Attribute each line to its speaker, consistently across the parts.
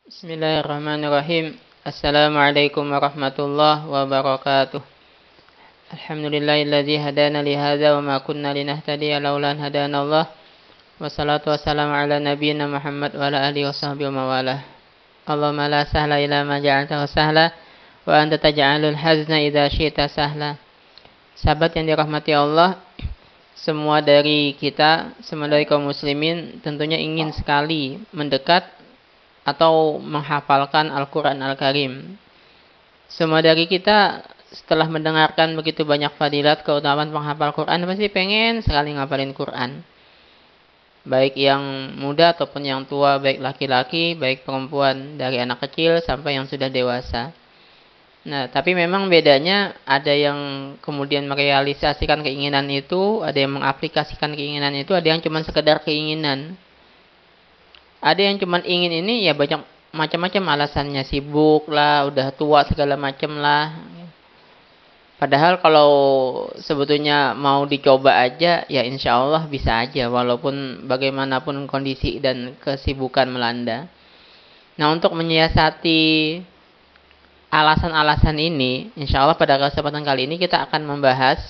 Speaker 1: Bismillahirrahmanirrahim. Assalamualaikum warahmatullahi wabarakatuh. Alhamdulillahilladzi hadana li hadza wa ma kunna linahtadiya laula an hadanallah. Wassalatu wassalamu ala nabiyyina Muhammad wa ala alihi washabbihi wa mawalah. Allahumma la sahla illa ma ja'altahu sahla wa anta taj'alul hazna idza syi'ta sahla. Sahabat yang dirahmati Allah, semua dari kita, semua dari kaum muslimin tentunya ingin sekali mendekat atau menghafalkan Al-Quran Al-Karim. Semua dari kita setelah mendengarkan begitu banyak fadilat keutamaan penghafal Quran pasti pengen sekali ngapalin Quran. Baik yang muda ataupun yang tua, baik laki-laki, baik perempuan, dari anak kecil sampai yang sudah dewasa. Nah, tapi memang bedanya ada yang kemudian merealisasikan keinginan itu, ada yang mengaplikasikan keinginan itu, ada yang cuma sekedar keinginan. Ada yang cuma ingin ini ya banyak macam-macam alasannya, sibuk lah, udah tua segala macam lah. Padahal kalau sebetulnya mau dicoba aja ya insya Allah bisa aja walaupun bagaimanapun kondisi dan kesibukan melanda. Nah, untuk menyiasati alasan-alasan ini, insya Allah pada kesempatan kali ini kita akan membahas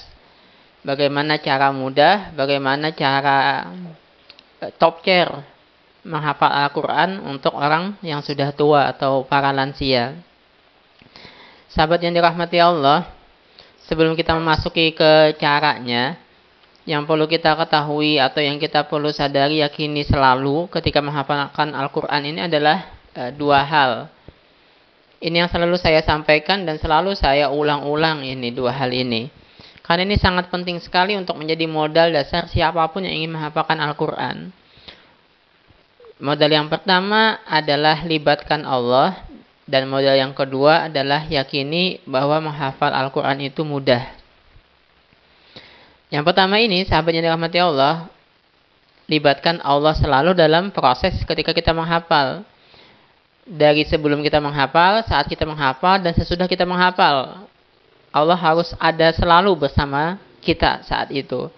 Speaker 1: bagaimana cara mudah, bagaimana cara top care menghafal Al-Quran untuk orang yang sudah tua atau para lansia. Sahabat yang dirahmati Allah, sebelum kita memasuki ke caranya, yang perlu kita ketahui atau yang kita perlu sadari, yakini selalu ketika menghafalkan Al-Quran ini adalah dua hal. Ini yang selalu saya sampaikan dan selalu saya ulang-ulang ini, dua hal ini. Karena ini sangat penting sekali untuk menjadi modal dasar siapapun yang ingin menghafalkan Al-Quran. Modal yang pertama adalah libatkan Allah, dan modal yang kedua adalah yakini bahwa menghafal Al-Quran itu mudah. Yang pertama ini, sahabat yang dirahmati Allah, libatkan Allah selalu dalam proses ketika kita menghafal. Dari sebelum kita menghafal, saat kita menghafal, dan sesudah kita menghafal. Allah harus ada selalu bersama kita saat itu.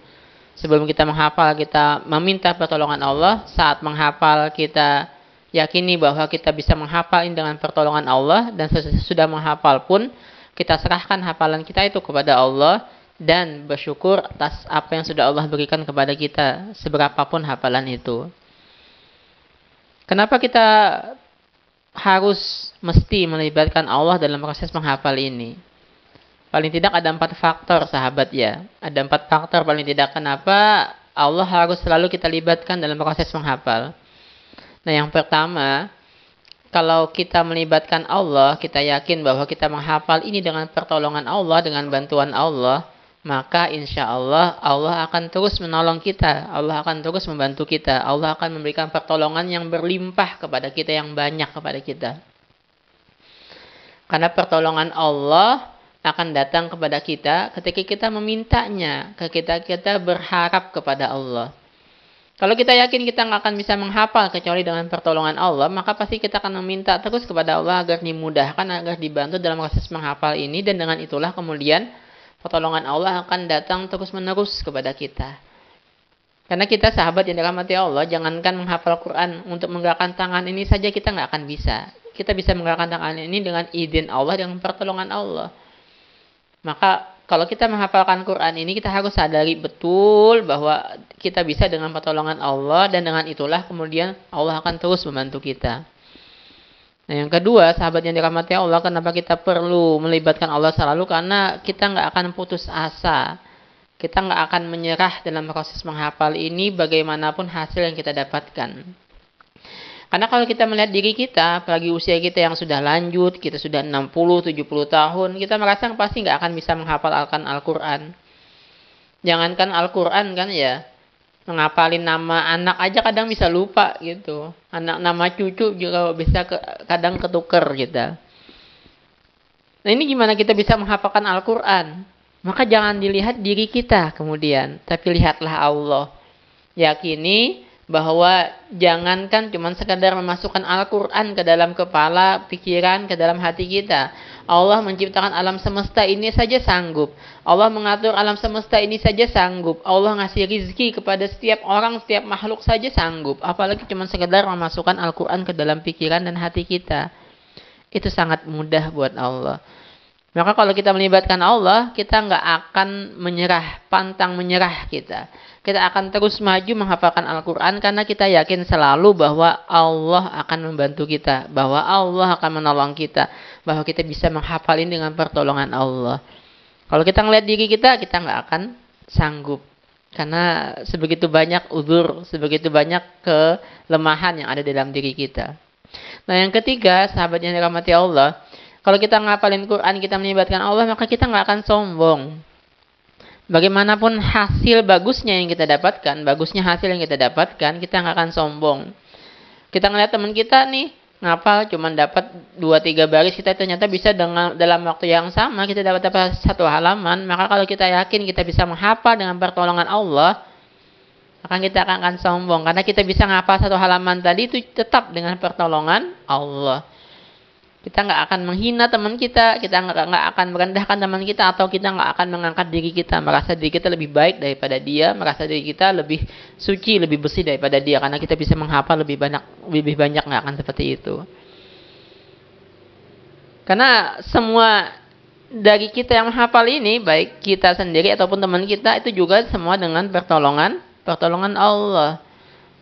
Speaker 1: Sebelum kita menghafal, kita meminta pertolongan Allah. Saat menghafal, kita yakini bahwa kita bisa menghafal ini dengan pertolongan Allah. Dan sesudah menghafal pun, kita serahkan hafalan kita itu kepada Allah. Dan bersyukur atas apa yang sudah Allah berikan kepada kita, seberapapun hafalan itu. Kenapa kita harus mesti melibatkan Allah dalam proses menghafal ini? Paling tidak ada 4 faktor, sahabat ya. Ada 4 faktor paling tidak kenapa Allah harus selalu kita libatkan dalam proses menghafal. Nah, yang pertama, kalau kita melibatkan Allah, kita yakin bahwa kita menghafal ini dengan pertolongan Allah, dengan bantuan Allah, maka insya Allah, Allah akan terus menolong kita. Allah akan terus membantu kita. Allah akan memberikan pertolongan yang berlimpah kepada kita, yang banyak kepada kita. Karena pertolongan Allah akan datang kepada kita ketika kita memintanya, ketika kita berharap kepada Allah. Kalau kita yakin kita nggak akan bisa menghafal kecuali dengan pertolongan Allah, maka pasti kita akan meminta terus kepada Allah agar dimudahkan, agar dibantu dalam proses menghafal ini, dan dengan itulah kemudian pertolongan Allah akan datang terus menerus kepada kita. Karena kita, sahabat yang dirahmati Allah, jangankan menghafal Quran, untuk menggerakkan tangan ini saja kita nggak akan bisa. Kita bisa menggerakkan tangan ini dengan izin Allah, dengan pertolongan Allah. Maka kalau kita menghafalkan Quran ini, kita harus sadari betul bahwa kita bisa dengan pertolongan Allah, dan dengan itulah kemudian Allah akan terus membantu kita. Nah, yang kedua, sahabat yang dirahmati Allah, kenapa kita perlu melibatkan Allah selalu? Karena kita nggak akan putus asa. Kita nggak akan menyerah dalam proses menghafal ini bagaimanapun hasil yang kita dapatkan. Karena kalau kita melihat diri kita, apalagi usia kita yang sudah lanjut, kita sudah 60-70 tahun, kita merasa pasti nggak akan bisa menghafalkan Al-Quran. Jangankan Al-Quran kan ya, menghafalin nama anak aja kadang bisa lupa gitu. Anak nama cucu juga bisa kadang ketuker gitu. Nah, ini gimana kita bisa menghafalkan Al-Quran? Maka jangan dilihat diri kita kemudian, tapi lihatlah Allah. Yakini bahwa jangankan cuma sekadar memasukkan Al-Quran ke dalam kepala, pikiran, ke dalam hati kita. Allah menciptakan alam semesta ini saja sanggup. Allah mengatur alam semesta ini saja sanggup. Allah ngasih rizki kepada setiap orang, setiap makhluk saja sanggup. Apalagi cuma sekadar memasukkan Al-Quran ke dalam pikiran dan hati kita. Itu sangat mudah buat Allah. Maka kalau kita melibatkan Allah, kita nggak akan menyerah, pantang menyerah kita. Kita akan terus maju menghafalkan Al-Quran karena kita yakin selalu bahwa Allah akan membantu kita, bahwa Allah akan menolong kita, bahwa kita bisa menghafal ini dengan pertolongan Allah. Kalau kita ngeliat diri kita nggak akan sanggup. Karena sebegitu banyak uzur, sebegitu banyak kelemahan yang ada dalam diri kita. Nah yang ketiga, sahabat yang dirahmati Allah, kalau kita ngapalin Quran, kita melibatkan Allah, maka kita nggak akan sombong. Bagaimanapun hasil bagusnya yang kita dapatkan, bagusnya hasil yang kita dapatkan, kita nggak akan sombong. Kita ngeliat teman kita nih, ngapal cuma dapat 2-3 baris, kita ternyata bisa dalam waktu yang sama, kita dapat 1 halaman. Maka kalau kita yakin kita bisa menghafal dengan pertolongan Allah, maka kita akan sombong. Karena kita bisa menghafal 1 halaman tadi itu tetap dengan pertolongan Allah. Kita nggak akan menghina teman kita nggak akan merendahkan teman kita, atau kita nggak akan mengangkat diri kita, merasa diri kita lebih baik daripada dia, merasa diri kita lebih suci, lebih bersih daripada dia, karena kita bisa menghafal lebih banyak nggak akan seperti itu. Karena semua dari kita yang menghafal ini, baik kita sendiri ataupun teman kita, itu juga semua dengan pertolongan Allah.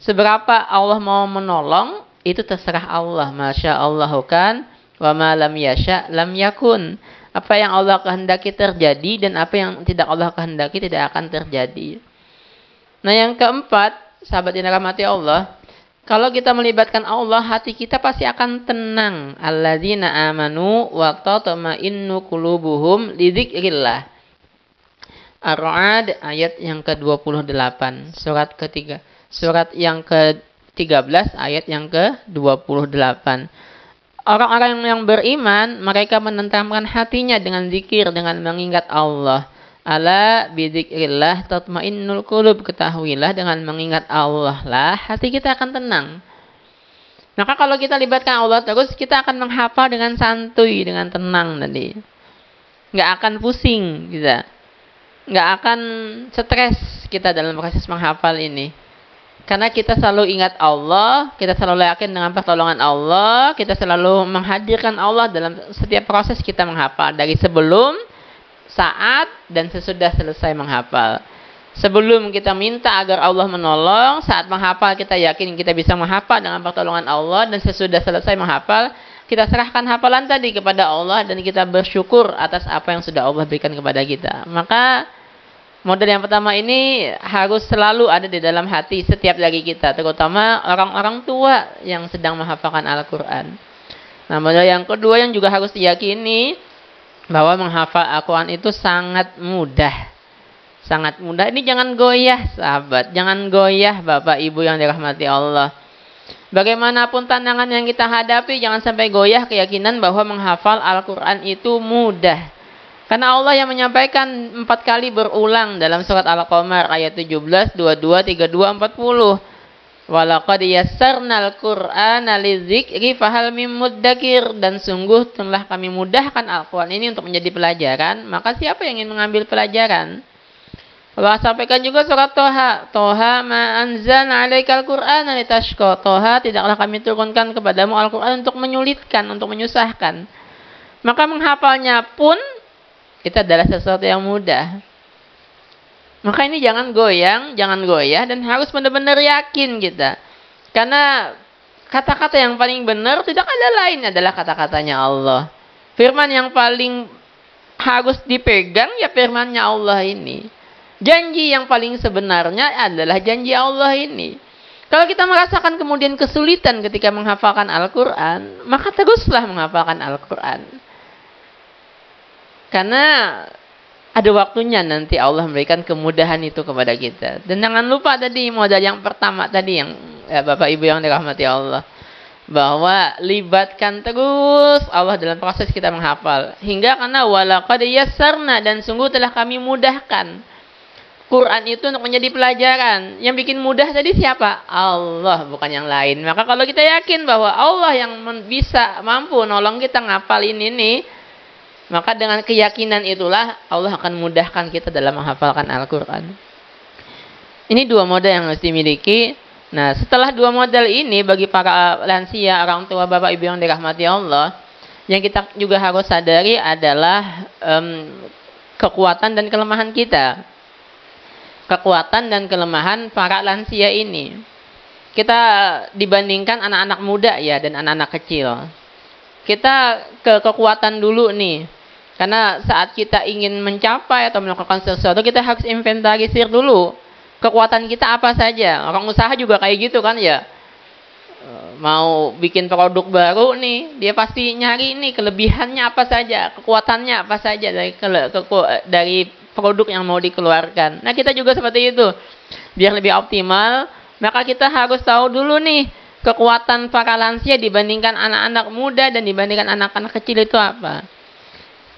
Speaker 1: Seberapa Allah mau menolong, itu terserah Allah. Masya Allah kan. Wa ma lam yasha lam yakun. Apa yang Allah kehendaki terjadi, dan apa yang tidak Allah kehendaki tidak akan terjadi. Nah yang keempat, sahabat yang dirahmati Allah, kalau kita melibatkan Allah, hati kita pasti akan tenang. Alladzina amanu wa tatma'innu qulubuhum li dzikrillah. Ar-Ra'd ayat yang ke-28. Surat yang ke-13 ayat yang ke-28. Orang-orang yang beriman, mereka menenteramkan hatinya dengan zikir, dengan mengingat Allah. Ala bidzikrillah tatmainnul qulub. Ketahuilah dengan mengingat Allah lah hati kita akan tenang. Maka kalau kita libatkan Allah terus, kita akan menghafal dengan santuy, dengan tenang tadi. Nggak akan pusing kita. Nggak akan stres kita dalam proses menghafal ini. Karena kita selalu ingat Allah, kita selalu yakin dengan pertolongan Allah, kita selalu menghadirkan Allah dalam setiap proses kita menghafal. Dari sebelum, saat, dan sesudah selesai menghafal. Sebelum kita minta agar Allah menolong, saat menghafal kita yakin kita bisa menghafal dengan pertolongan Allah, dan sesudah selesai menghafal, kita serahkan hafalan tadi kepada Allah, dan kita bersyukur atas apa yang sudah Allah berikan kepada kita. Maka model yang pertama ini harus selalu ada di dalam hati setiap dari kita, terutama orang-orang tua yang sedang menghafalkan Al-Quran. Nah, model yang kedua yang juga harus diyakini, bahwa menghafal Al-Quran itu sangat mudah. Sangat mudah. Ini jangan goyah, sahabat. Jangan goyah, Bapak Ibu yang dirahmati Allah. Bagaimanapun tantangan yang kita hadapi, jangan sampai goyah keyakinan bahwa menghafal Al-Quran itu mudah. Karena Allah yang menyampaikan 4 kali berulang dalam surat Al-Qamar ayat 17, 22, 32, 40. Walaqad yassarnal Qur'ana lidzikri fahal mim muddakir. Dan sungguh telah kami mudahkan Al-Quran ini untuk menjadi pelajaran. Maka siapa yang ingin mengambil pelajaran? Allah sampaikan juga surat Toha. Toha ma anzalna 'alaikal Qur'ana litashqa. Toha, tidaklah kami turunkan kepadamu Al-Quran untuk menyulitkan, untuk menyusahkan. Maka menghafalnya pun itu adalah sesuatu yang mudah. Maka ini jangan goyang, jangan goyah, dan harus benar-benar yakin kita. Karena kata-kata yang paling benar tidak ada lain adalah kata-katanya Allah. Firman yang paling harus dipegang ya firmannya Allah ini. Janji yang paling sebenarnya adalah janji Allah ini. Kalau kita merasakan kemudian kesulitan ketika menghafalkan Al-Quran, maka teruslah menghafalkan Al-Quran. Karena ada waktunya nanti Allah memberikan kemudahan itu kepada kita. Dan jangan lupa tadi modal yang pertama tadi yang Bapak Ibu yang dirahmati Allah, bahwa libatkan terus Allah dalam proses kita menghafal. Hingga karena walaqad yassarna, dan sungguh telah kami mudahkan Quran itu untuk menjadi pelajaran. Yang bikin mudah tadi siapa? Allah, bukan yang lain. Maka kalau kita yakin bahwa Allah yang bisa, mampu nolong kita ngapalin ini, maka dengan keyakinan itulah Allah akan mudahkan kita dalam menghafalkan Al-Quran. Ini dua modal yang harus dimiliki. Nah, setelah dua modal ini bagi para lansia, orang tua, bapak, ibu yang dirahmati Allah, yang kita juga harus sadari adalah kekuatan dan kelemahan kita. Kekuatan dan kelemahan para lansia ini. Kita dibandingkan anak-anak muda ya dan anak-anak kecil. Kita ke kekuatan dulu nih. Karena saat kita ingin mencapai atau melakukan sesuatu, kita harus inventarisir dulu. Kekuatan kita apa saja. Orang usaha juga kayak gitu kan ya. Mau bikin produk baru nih, dia pasti nyari nih kelebihannya apa saja, kekuatannya apa saja dari produk yang mau dikeluarkan. Nah, kita juga seperti itu. Biar lebih optimal, maka kita harus tahu dulu nih kekuatan para lansia dibandingkan anak-anak muda dan dibandingkan anak-anak kecil itu apa.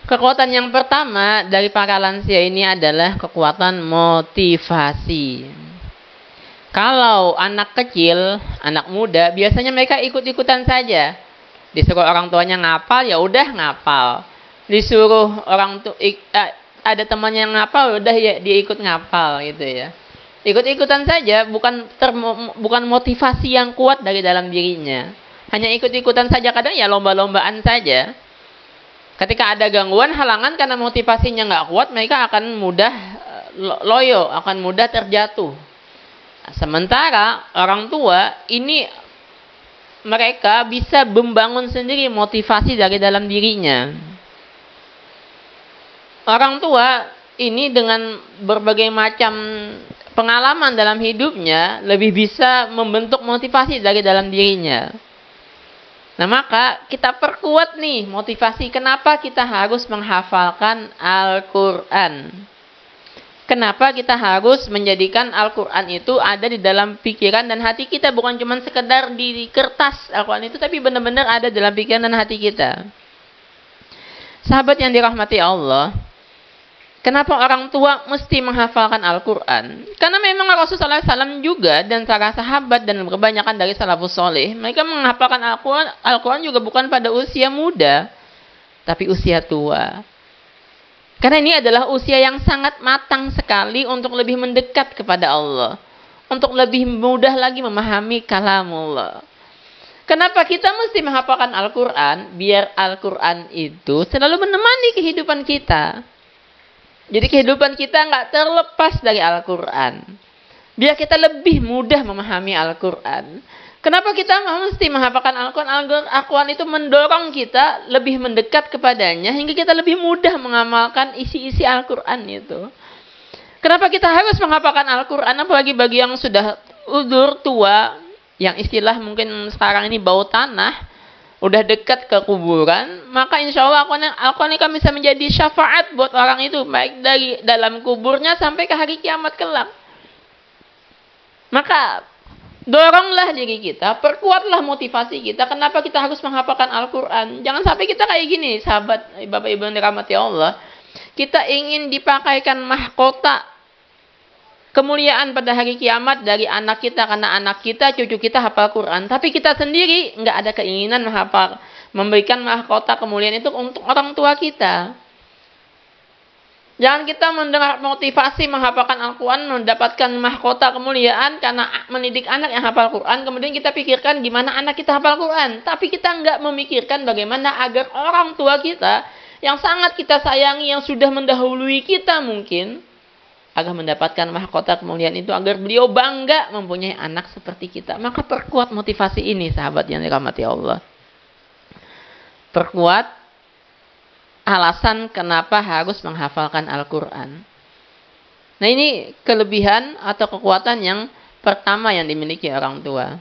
Speaker 1: Kekuatan yang pertama dari para lansia ini adalah kekuatan motivasi. Kalau anak kecil, anak muda, biasanya mereka ikut-ikutan saja. Disuruh orang tuanya ngapal, ya udah ngapal. Disuruh orang tua ada temannya yang ngapal, udah ya dia ikut ngapal gitu ya. Ikut-ikutan saja, bukan motivasi yang kuat dari dalam dirinya. Hanya ikut-ikutan saja, kadang ya lomba-lombaan saja. Ketika ada gangguan, halangan karena motivasinya nggak kuat, mereka akan mudah loyo, akan mudah terjatuh. Sementara orang tua ini mereka bisa membangun sendiri motivasi dari dalam dirinya. Orang tua ini dengan berbagai macam pengalaman dalam hidupnya lebih bisa membentuk motivasi dari dalam dirinya. Nah, maka kita perkuat nih motivasi. Kenapa kita harus menghafalkan Al-Quran? Kenapa kita harus menjadikan Al-Quran itu ada di dalam pikiran dan hati kita, bukan cuma sekedar di kertas Al-Quran itu, tapi benar-benar ada dalam pikiran dan hati kita. Sahabat yang dirahmati Allah, kenapa orang tua mesti menghafalkan Al-Quran? Karena memang Rasulullah SAW juga dan para sahabat dan kebanyakan dari salafus soleh, mereka menghafalkan Al-Quran juga bukan pada usia muda, tapi usia tua. Karena ini adalah usia yang sangat matang sekali untuk lebih mendekat kepada Allah. Untuk lebih mudah lagi memahami kalamullah. Kenapa kita mesti menghafalkan Al-Quran? Biar Al-Quran itu selalu menemani kehidupan kita. Jadi kehidupan kita nggak terlepas dari Al-Quran. Biar kita lebih mudah memahami Al-Quran. Kenapa kita mesti menghafalkan Al-Quran? Al-Quran itu mendorong kita lebih mendekat kepadanya hingga kita lebih mudah mengamalkan isi-isi Al-Quran itu. Kenapa kita harus menghafalkan Al-Quran? Apalagi bagi yang sudah udur tua, yang istilah mungkin sekarang ini bau tanah, udah dekat ke kuburan, maka insya Allah Al-Quran akan bisa menjadi syafaat buat orang itu, baik dari dalam kuburnya sampai ke hari kiamat kelak. Maka doronglah diri kita, perkuatlah motivasi kita. Kenapa kita harus menghafalkan Al-Quran? Jangan sampai kita kayak gini, sahabat, bapak ibu yang dirahmati Allah. Kita ingin dipakaikan mahkota kemuliaan pada hari kiamat dari anak kita, karena anak kita, cucu kita hafal Quran. Tapi kita sendiri nggak ada keinginan memberikan mahkota kemuliaan itu untuk orang tua kita. Jangan kita mendengar motivasi menghafalkan Al-Quran, mendapatkan mahkota kemuliaan karena mendidik anak yang hafal Quran. Kemudian kita pikirkan gimana anak kita hafal Quran. Tapi kita nggak memikirkan bagaimana agar orang tua kita yang sangat kita sayangi, yang sudah mendahului kita mungkin, agar mendapatkan mahkota kemuliaan itu, agar beliau bangga mempunyai anak seperti kita. Maka perkuat motivasi ini, sahabat yang dirahmati Allah. Perkuat alasan kenapa harus menghafalkan Al-Quran. Nah, ini kelebihan atau kekuatan yang pertama yang dimiliki orang tua.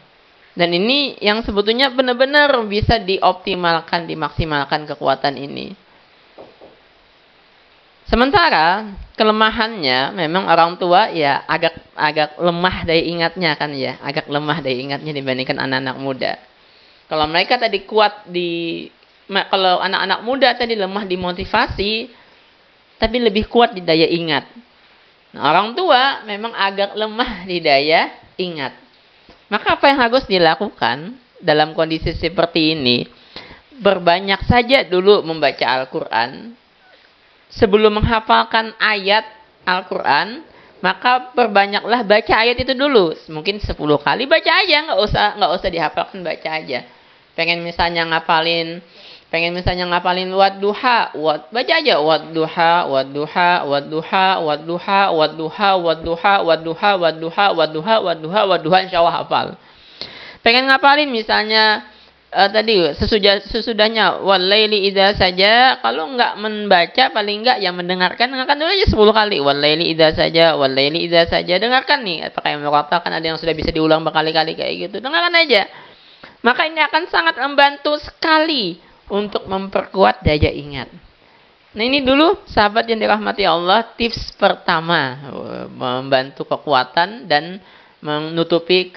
Speaker 1: Dan ini yang sebetulnya benar-benar bisa dioptimalkan, dimaksimalkan kekuatan ini. Sementara kelemahannya memang orang tua ya agak lemah daya ingatnya kan ya, agak lemah daya ingatnya dibandingkan anak-anak muda. Kalau mereka tadi kuat kalau anak-anak muda tadi lemah di motivasi, tapi lebih kuat di daya ingat. Nah, orang tua memang agak lemah di daya ingat. Maka apa yang harus dilakukan dalam kondisi seperti ini? Berbanyak saja dulu membaca Al-Quran. Sebelum menghafalkan ayat Al-Quran, maka perbanyaklah baca ayat itu dulu. Mungkin 10 kali baca aja, nggak usah dihafalkan, baca aja. Pengen misalnya ngapalin wadduha, baca aja wadduha, wadduha, wadduha, wadduha, wadduha, wadduha, wadduha, wadduha, wadduha, wadduha, wadduha, insyaallah hafal. Pengen ngapalin misalnya tadi sesudahnya walaili idza saja, kalau nggak membaca paling nggak yang mendengarkan dulu aja 10 kali walaili idza saja, walaili idza saja, dengarkan nih apakah yang merapalkan, ada yang sudah bisa diulang berkali-kali kayak gitu, dengarkan aja. Maka ini akan sangat membantu sekali untuk memperkuat daya ingat. Nah ini dulu sahabat yang dirahmati Allah, tips pertama membantu kekuatan dan menutupi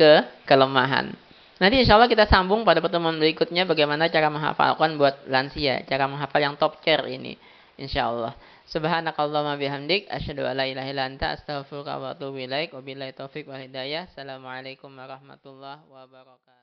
Speaker 1: kelemahan. Nanti insya Allah kita sambung pada pertemuan berikutnya bagaimana cara menghafalkan buat lansia, cara menghafal yang top chair ini, insya Allah. Subhanakallahumma bihamdik, asyhadu an la ilaha illa anta, astaghfiruka wa atubu ilaik. Wabillahi taufik wal hidayah. Assalamualaikum warahmatullahi wabarakatuh.